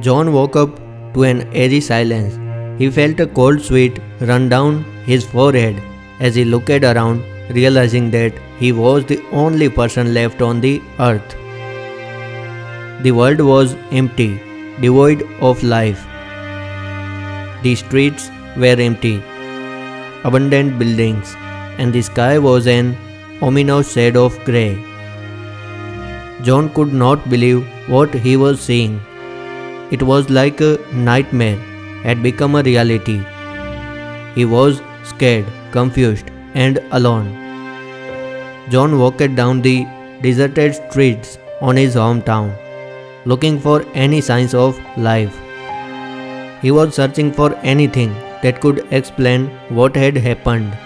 John woke up to an eerie silence. He felt a cold sweat run down his forehead as he looked around, realizing that he was the only person left on the earth. The world was empty, devoid of life. The streets were empty, abandoned buildings, and the sky was an ominous shade of grey. John could not believe what he was seeing. It was like a nightmare had become a reality. He was scared, confused, and alone. John walked down the deserted streets on his hometown, looking for any signs of life. He was searching for anything that could explain what had happened,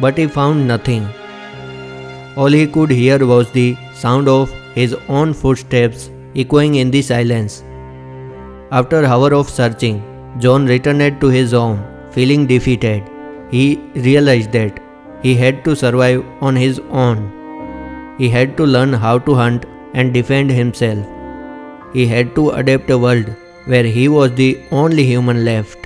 but he found nothing. All he could hear was the sound of his own footsteps echoing in the silence. After hours of searching, John returned to his home, feeling defeated. He realized that he had to survive on his own. He had to learn how to hunt and defend himself. He had to adapt a world where he was the only human left.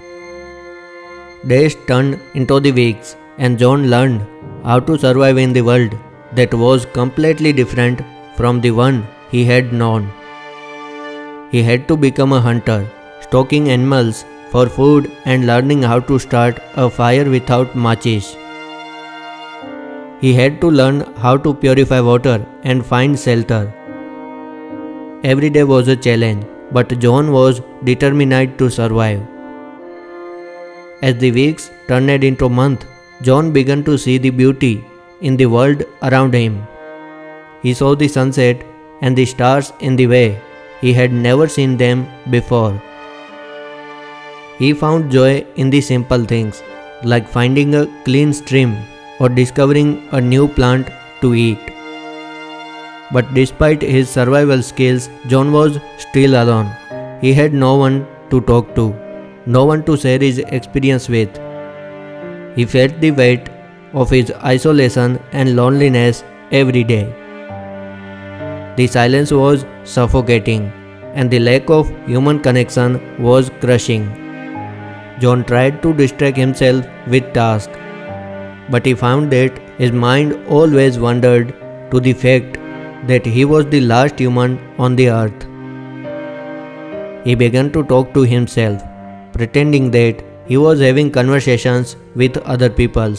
Days turned into the weeks, and John learned how to survive in the world that was completely different from the one he had known. He had to become a hunter, stalking animals for food and learning how to start a fire without matches. He had to learn how to purify water and find shelter. Every day was a challenge, but John was determined to survive. As the weeks turned into months, John began to see the beauty in the world around him. He saw the sunset and the stars in the way he had never seen them before. He found joy in the simple things, like finding a clean stream or discovering a new plant to eat. But despite his survival skills, John was still alone. He had no one to talk to, no one to share his experience with. He felt the weight of his isolation and loneliness every day. The silence was suffocating, and the lack of human connection was crushing. John tried to distract himself with tasks, but he found that his mind always wandered to the fact that he was the last human on the earth. He began to talk to himself, pretending that he was having conversations with other people.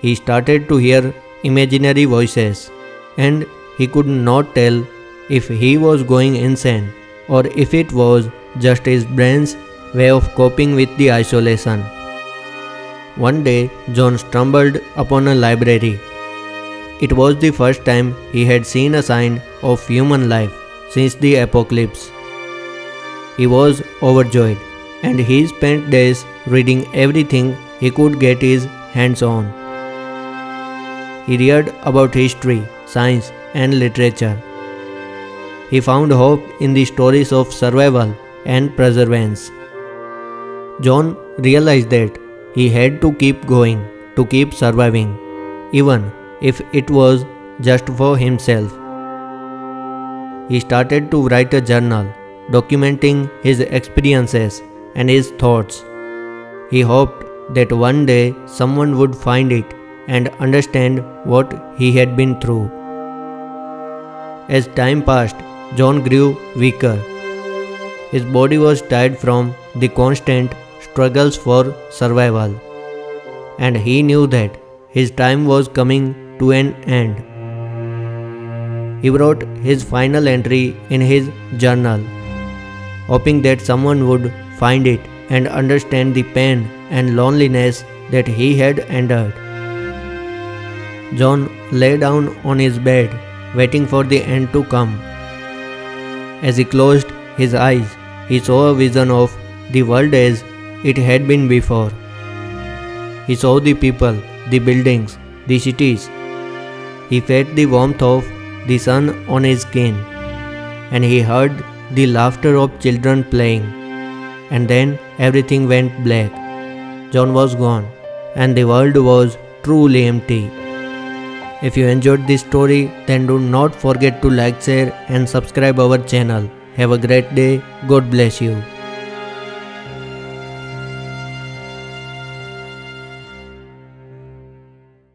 He started to hear imaginary voices, and he could not tell if he was going insane or if it was just his brain's way of coping with the isolation. One day, John stumbled upon a library. It was the first time he had seen a sign of human life since the apocalypse. He was overjoyed, and he spent days reading everything he could get his hands on. He read about history, science, and literature. He found hope in the stories of survival and perseverance. John realized that he had to keep going, to keep surviving, even if it was just for himself. He started to write a journal, documenting his experiences and his thoughts. He hoped that one day someone would find it and understand what he had been through. As time passed, John grew weaker. His body was tired from the constant struggles for survival, and he knew that his time was coming to an end. He wrote his final entry in his journal, hoping that someone would find it and understand the pain and loneliness that he had endured. John lay down on his bed, waiting for the end to come. As he closed his eyes, he saw a vision of the world as it had been before. He saw the people, the buildings, the cities. He felt the warmth of the sun on his skin, and he heard the laughter of children playing. And then everything went black. John was gone, and the world was truly empty. If you enjoyed this story, then do not forget to like, share and subscribe our channel. Have a great day. God bless you.